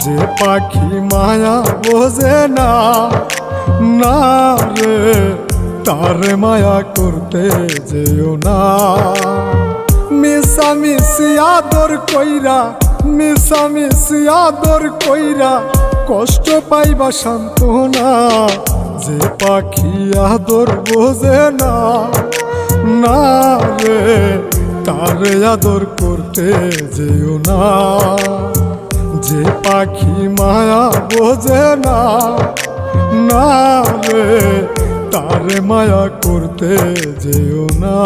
যে পাখি মায়া বোঝে না, না রে তারে মায়া করতে যেও না। মিশামিশি আদর কইরা, মিশামিশি আদর কইরা কষ্ট পাইবা সান্ত্বনা। যে পাখি আদর বোঝে না, না রে তারে আদর করতে যেও না। যে পাখি মায়া বোঝে না, না রে তারে মায়া করতে যেও না।